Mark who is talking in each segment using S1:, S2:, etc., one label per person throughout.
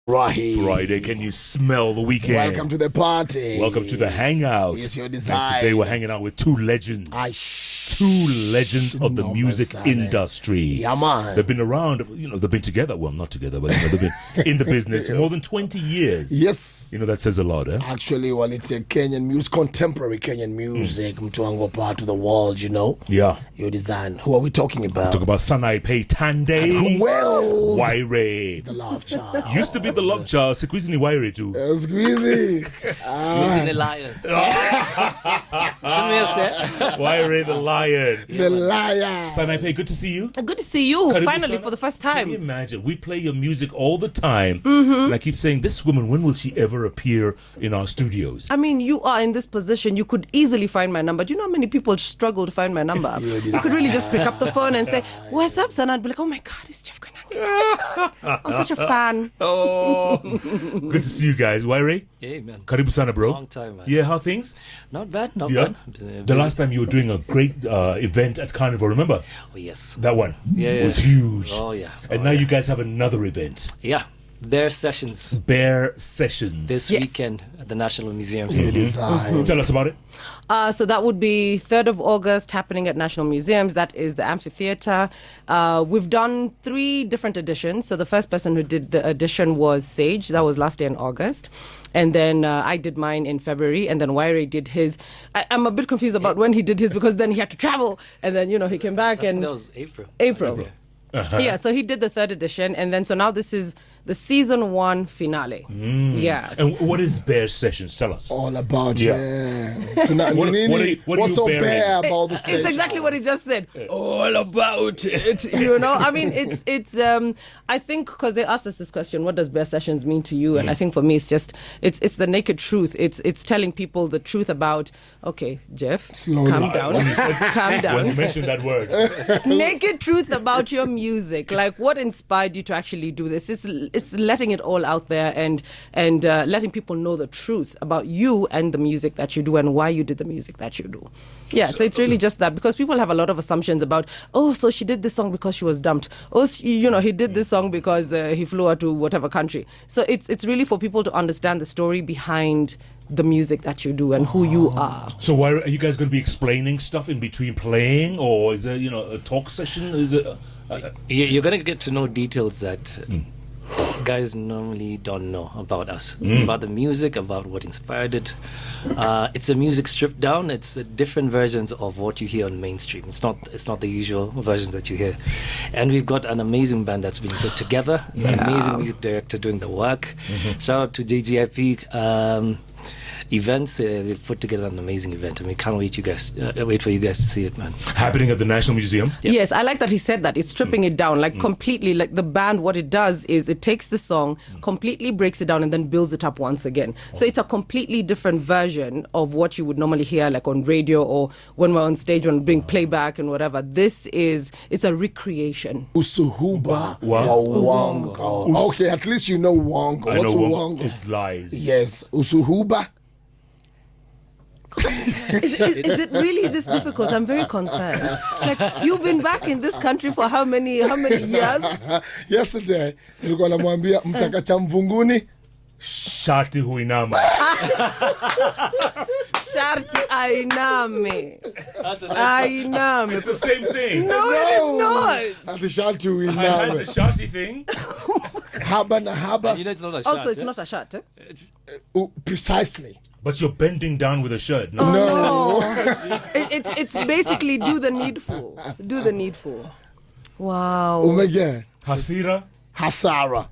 S1: Friday, can you smell the weekend?
S2: Welcome to the party.
S1: Welcome to the hangout.
S2: It's your design.
S1: And today we're hanging out with two legends. Two legends of the music industry.
S2: Yeah, man.
S1: They've been around, they've been together. Well, not together, but they've been in the business more than 20 years.
S2: Yes.
S1: That says a lot, eh?
S2: Actually, well, it's a Kenyan music, contemporary Kenyan music. Mtuango part to the world,
S1: Yeah.
S2: Your design. Who are we talking about?
S1: Talk about SANAIPEI, TANDE.
S2: Well,
S1: WYRE.
S2: the love child.
S1: Used to be the love child. Squeezy ni WYRE too.
S2: Squeezy.
S3: Squeezy the lion.
S1: WYRE the lion.
S2: The liar.
S1: SANAIPEI, good to see you.
S4: Good to see you,
S1: Karibu
S4: finally,
S1: sana.
S4: for the first
S1: Can
S4: time.
S1: you imagine? We play your music all the time. And I keep saying, this woman, when will she ever appear in our studios?
S4: I mean, you are in this position. You could easily find my number. Do you know how many people struggle to find my number? You could really just pick up the phone and say, "What's up, son?" I'd be like, "Oh my God, it's Jeff Kanange. I'm such a fan."
S1: Oh, good to see you guys. WYRE?
S3: Hey, man.
S1: Karibu sana, bro.
S3: Long time, man.
S1: Yeah, how things?
S3: Not bad, not
S1: Yeah.
S3: bad.
S1: The last time you were doing a great event at Carnival, remember?
S3: Oh, yes.
S1: That one
S3: Yeah.
S1: was huge.
S3: Oh, yeah.
S1: And now you guys have another event.
S3: Yeah. Their sessions
S1: Bear Sessions.
S3: this
S4: Yes.
S3: weekend at the National Museums.
S2: Your design.
S1: Tell us about it.
S4: So that would be 3rd of August, happening at National Museums. That is the amphitheater. We've done 3 different editions. So the first person who did the edition was Sage. That was last year in August. And then I did mine in February. And then WYRE did his. I'm a bit confused about when he did his, because then he had to travel. And then, he came back and...
S3: That was April.
S4: April. Yeah, so he did the 3rd edition. And then, so now this is the season 1 finale. Yes.
S1: And what is Bear Sessions? Tell us.
S2: All about
S1: Yeah.
S2: Tonight,
S1: What are you
S2: what's so
S1: bearing?
S2: bare about the
S4: It's
S2: session?
S4: exactly what he just said. All about it. I mean, it's I think, because they asked us this question, what does Bear Sessions mean to you? And I think for me, it's just, it's the naked truth. It's telling people the truth about, okay, Jeff,
S2: Slow
S4: calm
S2: down.
S4: down.
S1: When you said-
S4: Calm
S1: When you
S4: down.
S1: mentioned that word.
S4: Naked truth about your music. Like, what inspired you to actually do this? It's letting it all out there and letting people know the truth about you and the music that you do and why you did the music that you do. Yeah, so it's really just that, because people have a lot of assumptions about, so she did this song because she was dumped. He did this song because he flew her to whatever country. So it's really for people to understand the story behind the music that you do and who you are.
S1: So why are you guys going to be explaining stuff in between playing, or is there a talk session? Is it?
S3: You're going to get to know details that guys normally don't know about us, about the music, about what inspired it. It's a music stripped down. It's different versions of what you hear on mainstream. It's not the usual versions that you hear. And we've got an amazing band that's been put together, an amazing music director doing the work. Shout out to JGIP events. They put together an amazing event, and we can't wait for you guys to see it, man.
S1: Happening at the National Museum.
S3: Yep.
S4: Yes, I like that he said that. It's stripping it down, like completely. Like the band, what it does is it takes the song, completely breaks it down, and then builds it up once again. So it's a completely different version of what you would normally hear, like on radio or when we're on stage, when being playback and whatever. It's a recreation.
S2: Usuhuba
S1: What?
S2: Wongo. Okay, at least you know Wongo.
S1: I
S2: What's
S1: know
S2: Wongo?
S1: it's lies.
S2: Yes, Usuhuba.
S4: Is it really this difficult? I'm very concerned. Like, you've been back in this country for how many years?
S2: Yesterday, nilikuwa namwambia mtaka cha mvunguni.
S1: Shati huinama.
S4: Sharti ainame. Ainame.
S1: It's the same thing.
S4: No, it is not.
S2: Ati shati
S1: I had
S2: uiname.
S1: the shati thing.
S2: Haba na haba.
S3: You know it's not a
S4: Also,
S3: shot,
S4: it's not a shirt.
S3: It's
S2: Precisely.
S1: But you're bending down with a shirt. No.
S4: No. It's basically do the needful. Do the needful. Wow.
S2: Umege.
S1: Hasira.
S2: Hasara.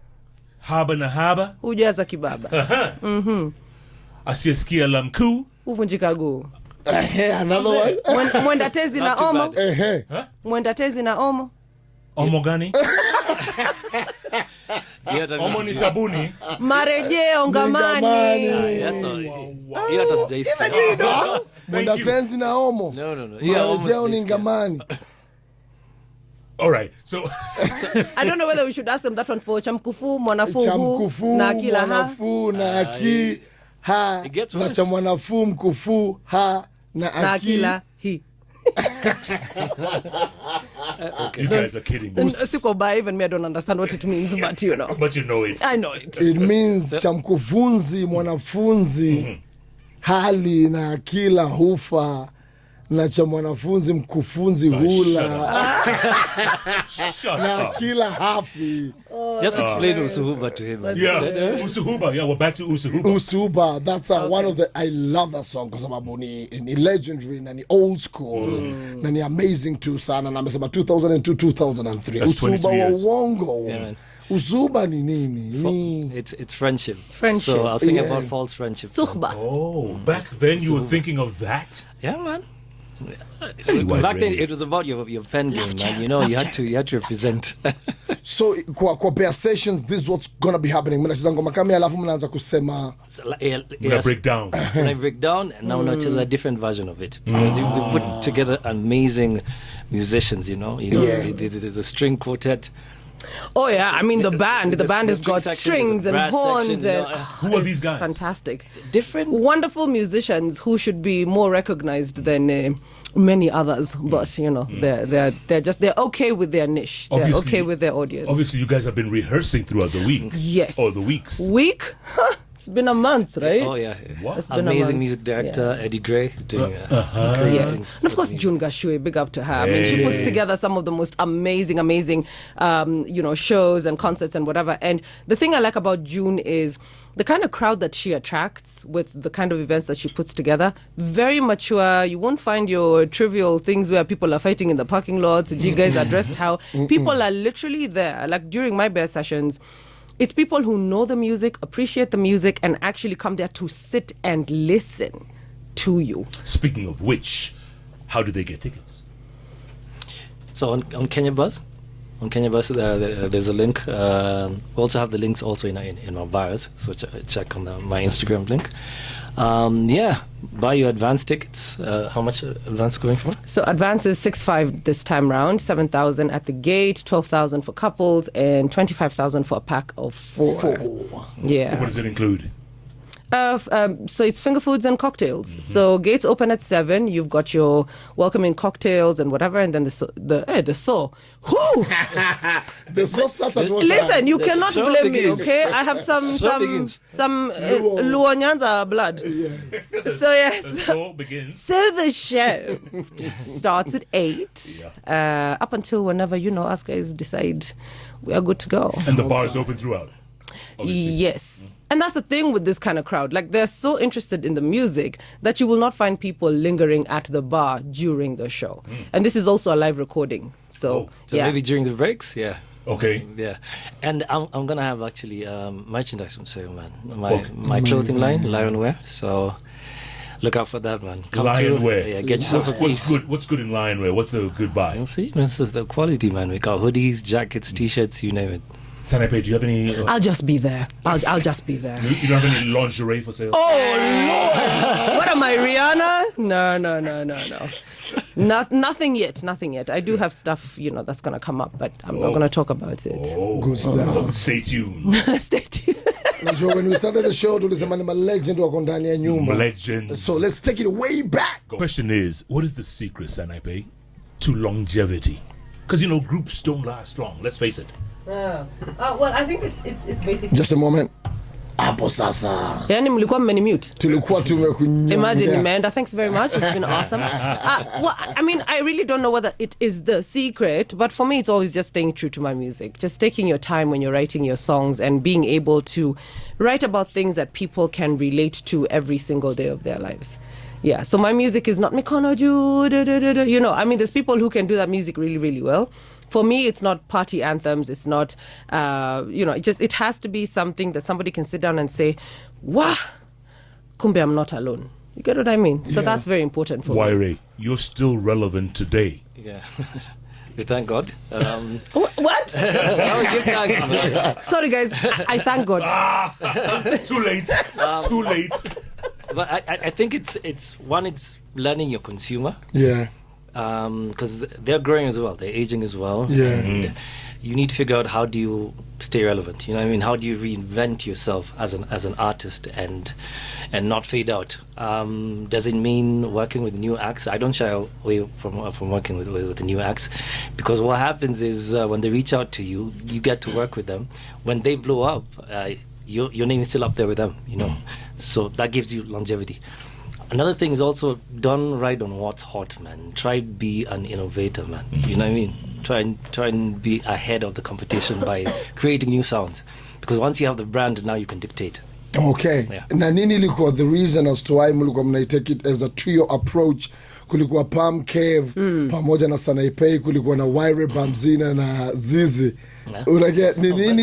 S1: Haba na haba.
S4: Ujaza kibaba.
S1: Asiyesikia la mkuu.
S4: Uvunjika guu.
S2: Another one.
S4: Mwenda tezi na
S3: Not too
S4: omo.
S3: bad.
S4: Mwenda tezi na omo.
S1: Omo gani? Omo ni sabuni.
S4: Marejeo ngamani.
S3: That's all. Hiyo hata sijaisikia.
S2: Mwenda tenzi na omo.
S3: No.
S2: Marejeo ni ngamani.
S1: All right. So
S4: I don't know whether we should ask them that one for chamkufu, mwanafu,
S2: Chamkufu,
S4: na akila ha.
S2: mwanafu, na aki, ha.
S3: It gets
S2: Na
S3: worse.
S2: cha mwanafu, mkufu, ha, na
S4: Na
S2: aki.
S4: akila hi.
S1: You guys are kidding me.
S4: Sikoba, even me, I don't understand what it means, but you know.
S1: But you know it.
S4: I know it.
S2: It means cha mkufunzi mwanafunzi hali na kila hufa na cha mwanafunzi mkufunzi hula
S1: Shut
S2: na
S1: up.
S2: kila hafi.
S3: Just explain Usuhuba to him.
S1: Yeah, Usuhuba. Yeah, we're back to Usuhuba.
S2: Usuba, that's one of the, I love that song kwa sababu ni legendary na ni old school na ni amazing too sana, na amesema 2002 2003.
S1: That's
S2: Usuba
S1: 22
S2: wa
S1: years.
S2: uongo.
S3: Yeah, man.
S2: Usuba ni nini?
S3: It's friendship.
S4: Friendship.
S3: So I'll sing
S2: Yeah.
S3: about false friendship.
S4: Sukhba.
S1: Oh, back then you were thinking of that?
S3: Yeah, man.
S1: White
S3: Back then
S1: radio.
S3: it was about your pen game, man. You know, you had to represent.
S2: So kwa bear sessions, this is what's gonna be happening. Mnacheza ngoma kama alafu mnaanza kusema
S3: So,
S1: Gonna break down.
S3: When I break down, and now it's a different version of it because we put together amazing musicians. You know,
S2: Yeah.
S3: there's a string quartet.
S4: Oh yeah, I mean the band
S3: the
S4: has
S3: string
S4: got
S3: section,
S4: strings
S3: there's a
S4: and
S3: brass
S4: horns
S3: section, you
S4: and
S3: know.
S1: Who are these guys?
S4: fantastic.
S3: Different.
S4: Wonderful musicians who should be more recognized than many others, but you know they're okay with their niche. They're
S1: Obviously-
S4: okay with their audience.
S1: Obviously, you guys have been rehearsing throughout the week.
S4: Yes.
S1: Or the weeks.
S4: Week? It's been a month, right?
S3: Oh yeah.
S1: What?
S4: It's been a
S3: Amazing
S4: month.
S3: music director Eddie Gray doing great
S4: Yes.
S3: things.
S4: And of course, June Gashui, big up to her. I mean, she puts together some of the most amazing, shows and concerts and whatever. And the thing I like about June is the kind of crowd that she attracts with the kind of events that she puts together. Very mature. You won't find your trivial things where people are fighting in the parking lots. You guys are dressed how. People are literally there. Like during my bear sessions, it's people who know the music, appreciate the music, and actually come there to sit and listen to you.
S1: Speaking of which, how do they get tickets?
S3: So on Kenya Buzz, there's a link. We also have the links also in our bios. So check on my Instagram link. Buy your advance tickets. How much advance going for?
S4: So advance is 6,500 this time round, 7,000 at the gate, 12,000 for couples, and 25,000 for a pack of four. Yeah.
S1: What does it include?
S4: So it's finger foods and cocktails. So gates open at 7. You've got your welcoming cocktails and whatever, and then the so. Whoo!
S2: the sauce starts at what
S4: Listen,
S2: time?
S4: you cannot
S3: show
S4: blame me,
S3: begins.
S4: okay? I have some
S3: begins.
S4: Luo Nyanza blood.
S2: Yes.
S4: So yes.
S1: The show begins.
S4: So the show starts at 8, up until whenever, us guys decide we are good to go.
S1: And the bar is open throughout. Obviously.
S4: Yes. And that's the thing with this kind of crowd. Like, they're so interested in the music that you will not find people lingering at the bar during the show. And this is also a live recording. So
S3: Maybe during the breaks, yeah.
S1: Okay.
S3: Yeah, and I'm gonna have actually merchandise from sale, man. My clothing line, Lionwear. So look out for that, man. Come
S1: Lionwear.
S3: through. Yeah, get yourself a
S1: What's
S3: piece.
S1: good? What's good in Lionwear? What's the good buy?
S3: You'll see, man. So the quality, man. We got hoodies, jackets, t-shirts, you name it.
S1: SANAIPEI, do you have any?
S4: I'll just be there. I'll just be there.
S1: You don't have any lingerie for sale?
S4: Oh, Lord. What am I, Rihanna? No. Nothing yet. I do have stuff, that's going to come up, but I'm not going to talk about it.
S2: Good stuff.
S1: Stay tuned.
S4: Stay tuned.
S2: So when we started the show, tulisema ni legend wako ndani ya nyumba.
S1: Legends.
S2: So let's take it way back.
S1: Question is, what is the secret, SANAIPEI, to longevity? Because groups don't last long. Let's face it.
S4: Well, I think it's basically.
S2: Just a moment. Hapo sasa.
S4: Yani mlikuwa mmenimute.
S2: Tulikuwa tumekunyongea.
S4: Imagine, Amanda. Thanks very much. It's been awesome. Well, I mean, I really don't know whether it is the secret, but for me, it's always just staying true to my music. Just taking your time when you're writing your songs and being able to write about things that people can relate to every single day of their lives. Yeah, so my music is not mikono juu, I mean, there's people who can do that music really, really well. For me, it's not party anthems. It's not, it has to be something that somebody can sit down and say, wah, kumbe I'm not alone. You get what I mean? So that's very important for me.
S1: WYRE, you're still relevant today.
S3: Yeah. We thank God.
S4: What?
S3: I would give thanks, man.
S4: Sorry, guys. I thank God.
S1: Too late. Too late.
S3: But I think it's learning your consumer.
S2: Yeah.
S3: Because they're growing as well, they're aging as well.
S2: Yeah.
S3: And you need to figure out how do you stay relevant. You know what I mean? How do you reinvent yourself as an artist and not fade out? Does it mean working with new acts? I don't shy away from working with the new acts, because what happens is when they reach out to you, you get to work with them. When they blow up, your name is still up there with them. You know, so that gives you longevity. Another thing is also, don't ride on what's hot, man. Try be an innovator, man. You know what I mean? Try and be ahead of the competition by creating new sounds. Because once you have the brand, now you can dictate.
S2: Okay.
S3: Yeah.
S2: Na nini ilikuwa the reason as to why mlikuwa mnaitake it as a trio approach? Kulikuwa Palm Cave pamoja na SANAIPEI, kulikuwa na WYRE, Bamzina na Zizi. Unaget ni nini?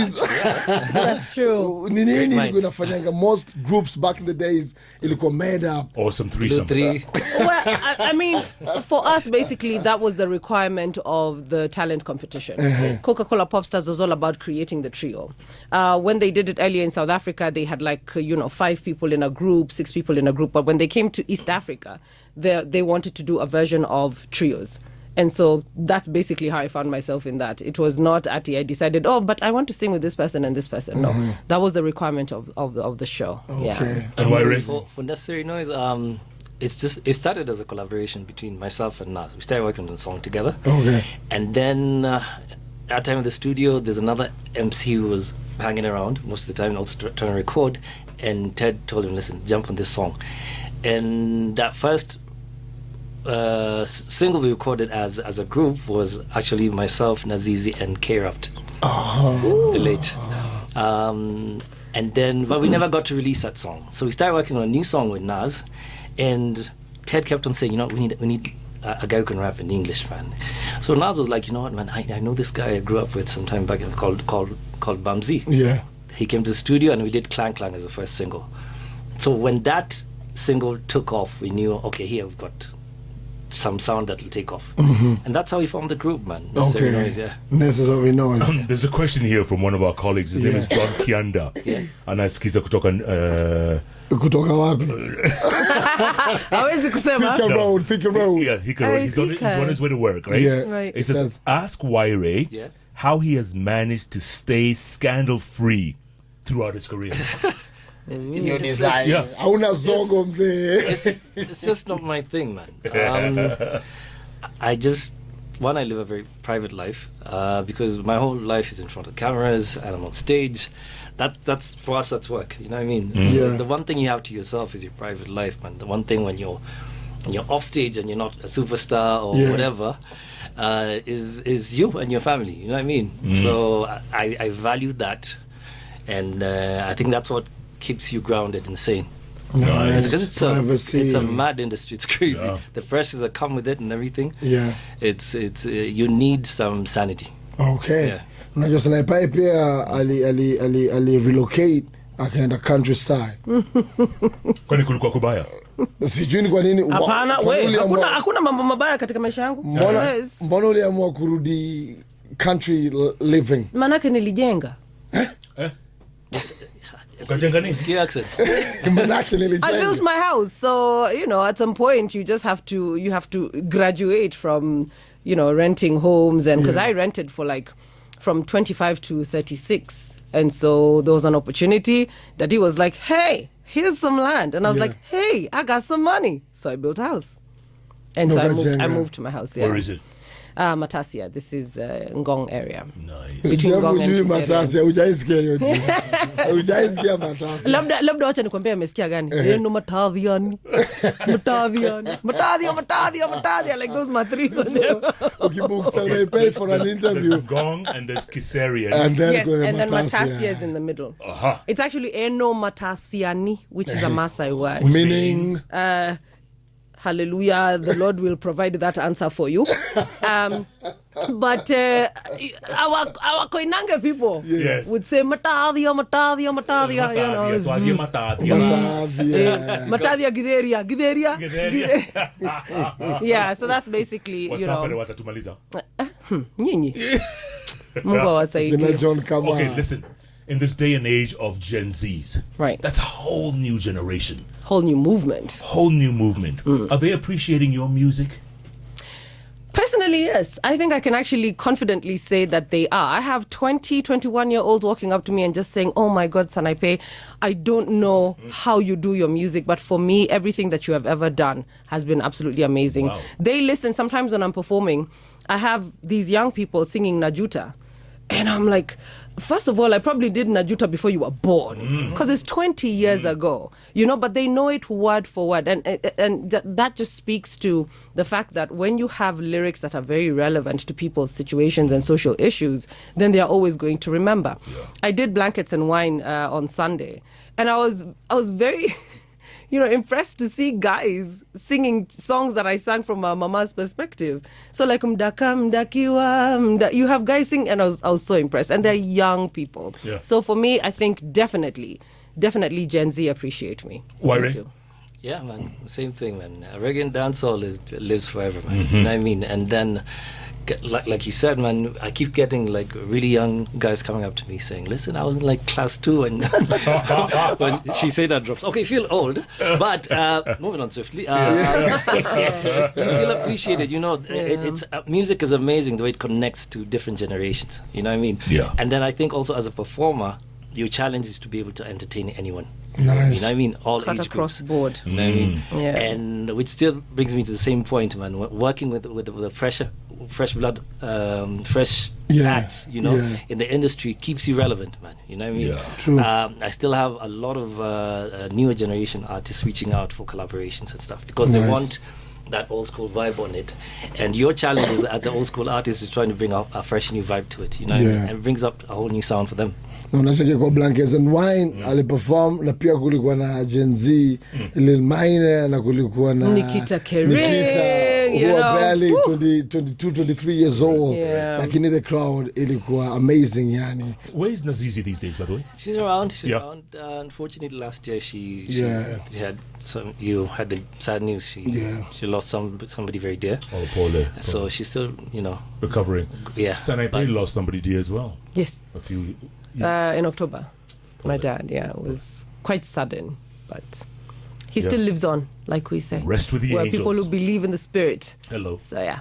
S4: That's true.
S2: Ni nini ilikuwa inafanyanga most groups back in the days ilikuwa made up?
S1: Awesome
S3: Blue
S1: threesome.
S3: three.
S4: Well, I mean, for us, basically, that was the requirement of the talent competition. Coca-Cola Popstars was all about creating the trio. When they did it earlier in South Africa, they had 5 people in a group, 6 people in a group. But when they came to East Africa, they wanted to do a version of trios. And so that's basically how I found myself in that. It was not I decided, but I want to sing with this person and this person. No, that was the requirement of the show.
S2: Okay.
S4: Yeah.
S1: And WYRE?
S3: For Necessary Noise, it started as a collaboration between myself and Nas. We started working on the song together.
S2: Okay.
S3: And then at time in the studio, there's another MC who was hanging around most of the time, also trying to record. And Ted told him, listen, jump on this song. And that first single we recorded as a group was actually myself, Nazizi, and K-Rapt, the late. And then, but we never got to release that song. So we started working on a new song with Nas, and Ted kept on saying, we need a guy who can rap in English, man. So Nas was like, you know what, man, I know this guy I grew up with some time back called Bamzi.
S2: Yeah.
S3: He came to the studio and we did Clang Clang as the first single. So when that single took off, we knew, okay, here we've got some sound that will take off. And that's how we formed the group, man. Necessary Noise, yeah.
S2: Necessary Noise.
S1: There's a question here from one of our colleagues. His name is John Kianda.
S3: Yeah.
S1: Anasikiza kutoka
S2: Kutoka wapi?
S4: Hawezi kusema.
S2: Think a road.
S1: Yeah, he's on his way to work, right?
S2: Yeah.
S4: Right.
S1: It says, ask WYRE how he has managed to stay scandal-free throughout his career.
S2: New design.
S1: Yeah.
S2: Hauna zogo mzee.
S3: It's just not my thing, man. I live a very private life because my whole life is in front of cameras and I'm on stage. That's for us, that's work. You know what I mean? So the one thing you have to yourself is your private life, man. The one thing when you're off stage and you're not a superstar or whatever, is you and your family. You know what I mean? So I value that, and I think that's what keeps you grounded and sane.
S2: Nice.
S3: Because it's a mad industry. It's crazy. Yeah. The pressures that come with it and everything.
S2: Yeah.
S3: It's you need some sanity.
S2: Okay.
S3: Yeah.
S2: Unajua SANAIPEI pia ali relocate akaenda countryside.
S1: Kwani kulikuwa kubaya?
S2: Sijui ni kwa nini.
S4: Hapana, hakuna mambo mabaya katika maisha yangu.
S2: Mbona uliamua kurudi country living?
S4: Manake nilijenga. I built my house, so at some point you just have to graduate from renting homes, and because I rented for from 25 to 36, and so there was an opportunity that he was like, hey, here's some land, and I was like, hey, I got some money, so I built a house, and so I moved to my house.
S1: Where is it?
S4: Matasia. This is Ngong area.
S1: Nice.
S4: Between Ngong and
S2: Matasia, hujaisikia yote. Hujaisikia Matasia.
S4: Labda wacha nikwambia amesikia gani. Neno Matavian. Matadia. Like those are my three.
S2: Ukibook SANAIPEI for an interview.
S1: There's Ngong and there's Kiserian.
S2: And then
S4: Matasia is in the middle. It's actually Eno Matasiani, which is a Maasai word.
S2: Meaning?
S4: Hallelujah, the Lord will provide that answer for you. But our Koinange people would say Matadia. Matadia Gideria. Yeah, so that's basically, Nyinyi. Mungu awasaidie.
S1: Okay, listen. In this day and age of Gen Zs,
S4: right?
S1: That's a whole new generation.
S4: Whole new movement.
S1: Are they appreciating your music?
S4: Personally, Personally, yes. I think I can actually confidently say that they are. I have 20, 21-year-olds walking up to me and just saying, oh my God, SANAIPEI, I don't know how you do your music, but for me, everything that you have ever done has been absolutely amazing.
S1: Wow.
S4: They listen. Sometimes when I'm performing, I have these young people singing Najuta. And I'm like, first of all, I probably did Najuta before you were born, because it's 20 years ago, but they know it word for word. And that just speaks to the fact that when you have lyrics that are very relevant to people's situations and social issues, then they are always going to remember. Yeah. I did Blankets and Wine on Sunday, and I was very... impressed to see guys singing songs that I sang from my mama's perspective. So like Mdakiwa, you have guys sing, and I was so impressed. And they're young people. Yeah. So for me, I think definitely Gen Z appreciate me.
S1: WYRE?
S3: Yeah, man. Same thing, man. Reggae and dancehall lives forever, man. You know what I mean? And then, like you said, man, I keep getting like really young guys coming up to me saying, listen, I was in like class 2 and when she said that drops. Okay, you feel old, but moving on swiftly. You feel appreciated, it's music is amazing the way it connects to different generations, you know what I mean?
S1: Yeah.
S3: And then I think also as a performer, your challenge is to be able to entertain anyone.
S2: Nice.
S3: You know what I mean? All
S4: Cut
S3: age
S4: across
S3: groups.
S4: board.
S3: You know what I mean?
S4: Yeah.
S3: And which still brings me to the same point, man. Working with fresh blood, fresh acts, in the industry keeps you relevant, man. You know what I mean?
S2: Yeah. True.
S3: I still have a lot of newer generation artists reaching out for collaborations and stuff because they want that old school vibe on it. And your challenge as an old school artist is trying to bring out a fresh new vibe to it, you know what I mean? And it brings up a whole new sound for them.
S2: Nacheke kwa Blankets and Wine aliperform, na pia kulikuwa na Gen Z, Lil Minor, na kulikuwa na
S4: Nikita Kering,
S2: who are barely 22, 23 years old.
S4: Yeah.
S2: Lakini the crowd ilikuwa amazing, yani.
S1: Where is Nazizi these days, by the way?
S3: She's around. Unfortunately, last year she had the sad news. She lost somebody very dear.
S1: Oh, poor Lay.
S3: So she's still,
S1: recovering.
S3: Yeah.
S1: SANAIPEI lost somebody dear as well.
S4: Yes.
S1: A few...
S4: in October. My dad, it was quite sudden, but he still lives on, like we say.
S1: Rest with the
S4: We're
S1: angels.
S4: people who believe in the spirit.
S1: Hello.
S4: So, yeah.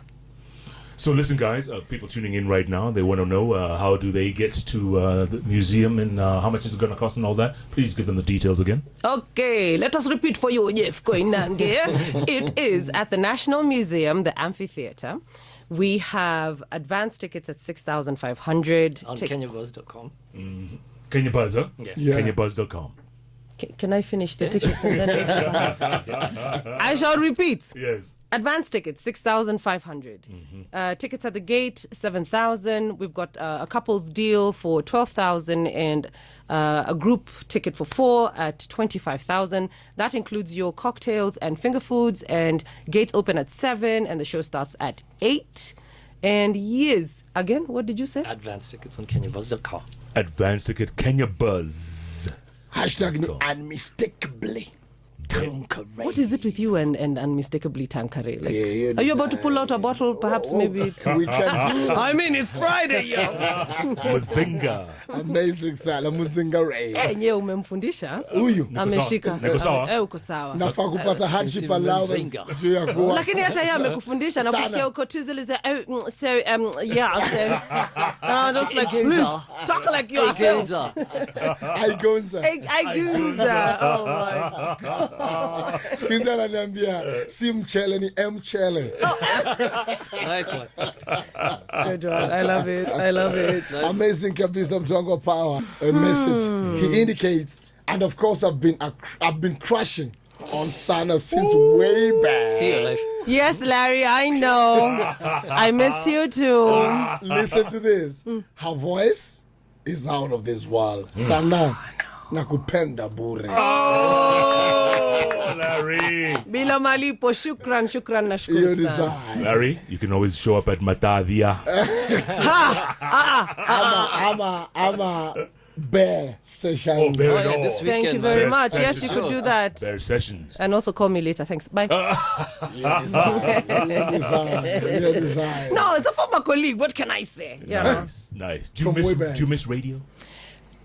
S1: So listen, guys, people tuning in right now, they want to know how do they get to the museum and how much is it going to cost and all that. Please give them the details again.
S4: Okay, let us repeat for you, Jeff Koinange. It is at the National Museum, the amphitheater. We have advance tickets at 6,500
S3: on kenyabuzz.com.
S1: Kenyabuzz, huh?
S3: Yeah.
S1: Kenyabuzz.com.
S4: Can I finish the tickets and then maybe perhaps? I shall repeat.
S1: Yes.
S4: Advance tickets 6,500. Tickets at the gate 7,000. We've got a couples deal for 12,000 and a group ticket for 4 at 25,000. That includes your cocktails and finger foods. And gates open at 7 and the show starts at 8. And yes, again, what did you say?
S3: Advance tickets on kenyabuzz.com.
S1: Advance ticket Kenyabuzz.
S2: #, unmistakably. Tankare.
S4: What is it with you and unmistakably Tankare? Like,
S2: Yeah,
S4: are you about to pull out a bottle? Perhaps maybe.
S2: We can do
S4: I mean, it's Friday, yo.
S1: Mazinga.
S2: amazing sana Muzinga Ray.
S4: Nye umemfundisha.
S2: Huyu
S4: Ameshika.
S1: Niko sawa?
S4: Uko sawa.
S2: nafaa kupata hardship allowance
S3: Muzinga.
S2: juu ya kuwa
S4: Lakini hata yeye amekufundisha na
S2: Sana.
S4: kusikia uko tu zile za I was just like, please, talk like yourself.
S2: Aigonza.
S4: Aigunza. Oh my God.
S2: Siku hizi ananiambia si mchele ni mchele.
S3: Nice one.
S4: Good one. I love it.
S2: Amazing kabisa mtu wangu wa power. A message he indicates, and of course I've been crushing on Sana since way back.
S3: See you life.
S4: Yes, Larry, I know. I miss you too.
S2: Listen to this. Her voice is out of this world. Sana nakupenda bure.
S1: Oh, Larry.
S4: Bila malipo, shukran na
S2: Hiyo
S4: shukuru sana.
S2: design.
S1: Larry, you can always show up at Matavia.
S2: I'm a bear session.
S1: Oh, Bear,
S3: yeah,
S1: no.
S3: this week.
S4: Thank you
S3: Weekend,
S4: very
S1: man.
S4: much. Yes, you
S1: Sure.
S4: could do that.
S1: Bear Sessions.
S4: And also call me later. Thanks. Bye.
S2: Your design.
S4: No, it's a former colleague. What can I say? You know?
S1: Nice. Do
S2: From way back.
S1: you miss radio?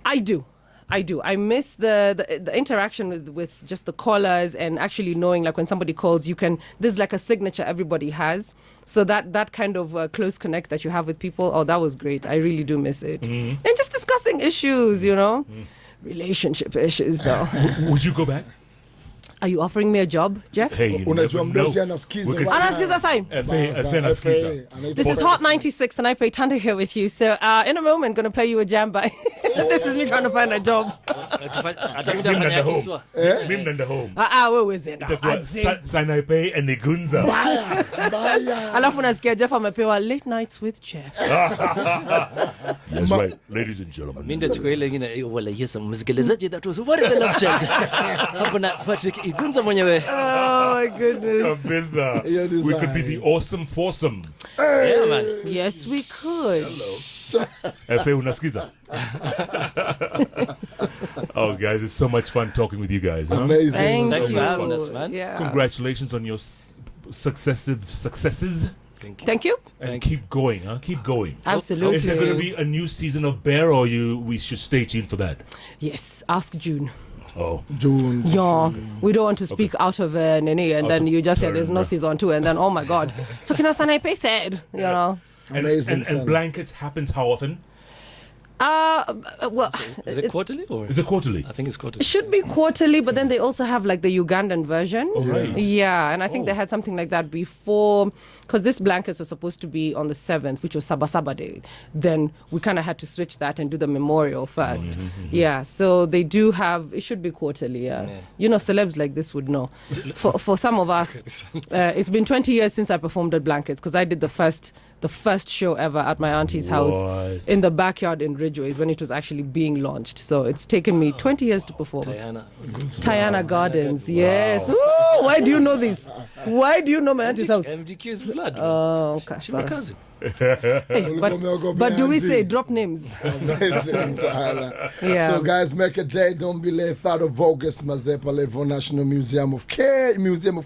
S4: I do. I do. I miss the interaction with just the callers and actually knowing, like, when somebody calls, there's like a signature everybody has. So that kind of close connect that you have with people, that was great. I really do miss it. And just discussing issues, relationship issues, though.
S1: Would you go back?
S4: Are you offering me a job, Jeff?
S1: Hey, you
S2: Unajua
S1: never know.
S2: mdosi anasikiza.
S1: We could-
S4: Anasikiza Sai.
S1: Anasikiza.
S4: This is Hot 96 and SANAIPEI Tande here with you. So in a moment, going to play you a jam by. This is me trying to find a job.
S1: Mimi naenda home.
S4: Wewe zenda.
S1: Itakuwa SANAIPEI and Nigunza.
S2: Mbaya.
S4: Alafu nasikia Jeff amepewa late nights with Jeff.
S1: That's right, ladies and gentlemen.
S3: Minda chukua ile ingine wala yesa msikilizaji, that was what the love check. Hapo na Patrick Igunza mwenyewe.
S4: Oh my goodness.
S1: Kabisa. We could be the awesome foursome.
S3: Yeah, man.
S4: Yes, we could.
S1: Efe, unasikiza? Oh, guys, it's so much fun talking with you guys. Huh?
S2: Amazing.
S3: Thanks
S4: Thank
S3: for
S4: you.
S3: having us, man.
S4: Yeah.
S1: Congratulations on your successes.
S3: Thank you.
S4: Thank you.
S1: And keep going, huh? Keep going.
S4: Absolutely.
S1: Is there going to be a new season of Bear, or we should stay tuned for that?
S4: Yes. Ask June.
S1: Oh.
S2: June.
S4: Yeah, we don't want to speak out of Nene, and then you just say there's no season 2, and then oh my God. So SANAIPEI said,
S2: Amazing.
S1: And blankets happens how often?
S4: Well,
S3: Is it quarterly or?
S1: Is it quarterly?
S3: I think it's
S4: it
S3: quarterly.
S4: should be quarterly, but then they also have like the Ugandan version.
S1: Oh, right.
S4: Yeah, and I think they had something like that before, because this blankets was supposed to be on the 7th, which was Sabasaba Day. Then we kind of had to switch that and do the memorial first. Yeah, so they do have, it should be quarterly, yeah. Celebs like this would know. For some of us, it's been 20 years since I performed at Blankets, because I did the first show ever at my auntie's house in the backyard in Ridgeways when it was actually being launched. So it's taken me 20 years to perform. Tiana Gardens, yes. Ooh, why do you know this? Why do you know my auntie's house?
S3: MDQ's blood.
S4: Oh, okay.
S3: She's my
S4: Sorry.
S3: cousin.
S4: Hey, but do we say drop names?
S2: Amazing.
S4: Yeah.
S2: So guys, make a day. Don't be late. 3rd of August, Mazepa Levo National Museum of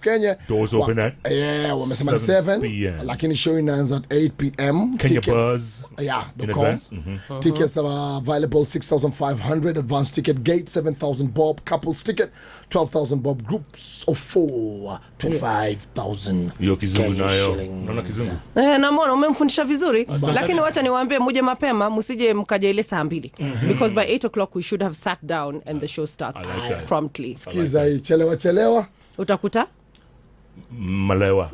S2: Kenya.
S1: Doors open at?
S2: Yeah, wamesema 7
S1: p.m.
S2: lakini show inaanza at 8 p.m.
S1: Kenya
S2: Tickets,
S1: Buzz
S2: yeah,
S1: in
S2: .com.
S1: advance.
S2: Tickets are available 6,500. Advance ticket gate 7,000 bob. Couples ticket 12,000 bob. Groups of 4 25,000.
S1: Hiyo kizungu
S2: Kenya
S1: nayo.
S2: shillings.
S1: Unaona kizungu?
S4: Namwona umemfundisha vizuri, lakini wacha niwaambie muje mapema, msije mkaja ile saa 2 because by 8 o'clock we should have sat down and the show starts promptly.
S2: Sikiza hii chelewa
S4: Utakuta
S1: Malewa.